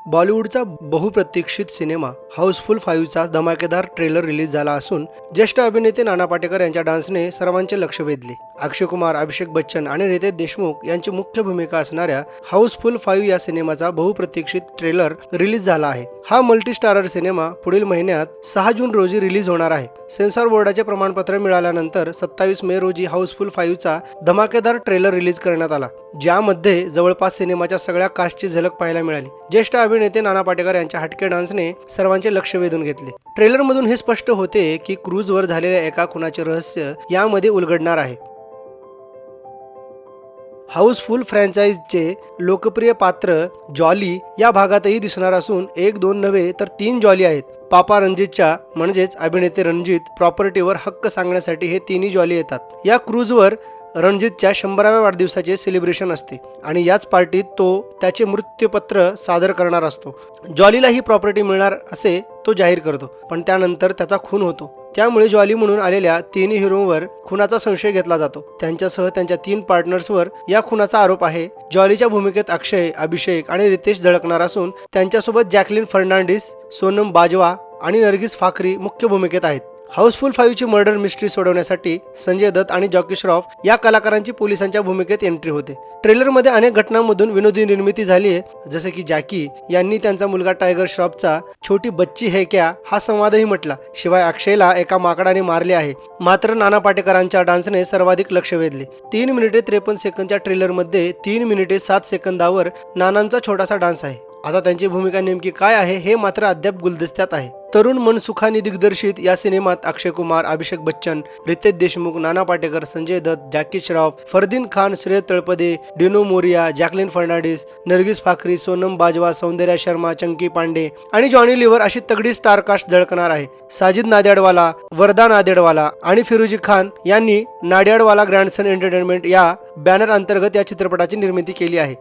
बॉलिवूडचा बहुप्रतीक्षित cinema house full 5चा धमाकेदार trailer release झाला असून ज्येष्ठ अभिनेते नाना पाटेकर यांच्या डान्सने सर्वांचे लक्ष वेधले। अक्षय कुमार, अभिषेक बच्चन आणि रितेश देशमुख यांची मुख्य भूमिका असणाऱ्या हाऊसफुल 5 या सिनेमाचा बहुप्रतीक्षित ट्रेलर रिलीज झाला आहे। हा मल्टी स्टारर सिनेमा पुढील महिन्यात 6 जून रोजी रिलीज होणार आहे। सेन्सॉर बोर्डाचे प्रमाणपत्र मिळाल्यानंतर 27 मे रोजी हाऊसफुल 5चा धमाकेदार ट्रेलर रिलीज करण्यात आला, ज्यामध्ये जवळपास सिनेमाच्या सगळ्या कास्टची झलक पाहायला मिळाली। ज्येष्ठ अभिनेते नाना पाटेकर यांच्या हटके डान्सने सर्वांचे लक्ष वेधून घेतले। ट्रेलरमधून हे स्पष्ट होते की क्रूजवर झालेल्या एका खुनाचे रहस्य यामध्ये उलगडणार आहे। हाऊसफुल फ्रँचाइजचे लोकप्रिय पात्र जॉली या भागातही दिसणार असून 1-2 नव्हे तर 3 जॉली आहेत। पापा रणजितच्या म्हणजेच अभिनेते रणजित प्रॉपर्टीवर हक्क सांगण्यासाठी हे तिन्ही जॉली येतात। या क्रूजवर रणजितच्या 100व्या वाढदिवसाचे सेलिब्रेशन असते आणि याच पार्टीत तो त्याचे मृत्यूपत्र सादर करणार असतो। जॉलीला ही प्रॉपर्टी मिळणार असे तो जाहीर करतो, पण त्यानंतर त्याचा खून होतो। त्यामुळे जॉली म्हणून आलेल्या तिन्ही हिरोवर खुनाचा संशय घेतला जातो। त्यांच्यासह त्यांच्या 3 पार्टनर्सवर या खुनाचा आरोप आहे। जॉलीच्या भूमिकेत अक्षय, अभिषेक आणि रितेश झळकणार असून त्यांच्यासोबत जॅकलिन फर्नांडिस, सोनम बाजवा आणि नरगिस फाखरी मुख्य भूमिकेत आहेत। हाऊसफुल 5ची मर्डर मिस्ट्री सोडवण्यासाठी संजय दत्त आणि जॅकी श्रॉफ या कलाकारांची पोलिसांच्या भूमिकेत एंट्री होते। ट्रेलरमध्ये अनेक घटनांमधून विनोदी निर्मिती झाली आहे, जसे की जॅकी यांनी त्यांचा मुलगा टायगर श्रॉफचा छोटी बच्ची है क्या हा संवादही म्हटला। शिवाय अक्षयला एका माकडाने मारले आहे। मात्र नाना पाटेकरांच्या डान्सने सर्वाधिक लक्ष वेधले। 3 मिनिटे 53 सेकंदच्या ट्रेलरमध्ये 3 मिनिटे 7 सेकंदावर नानांचा छोटासा डान्स आहे। आता त्यांची भूमिका नेमकी काय आहे हे मात्र अद्याप गुलदस्त्यात आहे। तरुण मनसुखानी दिग्दर्शित या सिनेमात अक्षय कुमार, अभिषेक बच्चन, रितेश देशमुख, नाना पाटेकर, संजय दत्त, जॅकी श्रॉफ, फरदीन खान, श्रेय तळपदे, डिनो मोरिया, जॅकलिन फर्नांडिस, नरगिस फाखरी, सोनम बाजवा, सौंदर्या शर्मा, चंकी पांडे आणि जॉनी लिव्हर अशी तगडी स्टार कास्ट झळकणार आहे। साजिद नादियाडवाला, वरदा नादियाडवाला आणि फिरोजी खान यांनी नाडियाडवाला ग्रँडसन एंटरटेनमेंट या बॅनर अंतर्गत या चित्रपटाची निर्मिती केली आहे।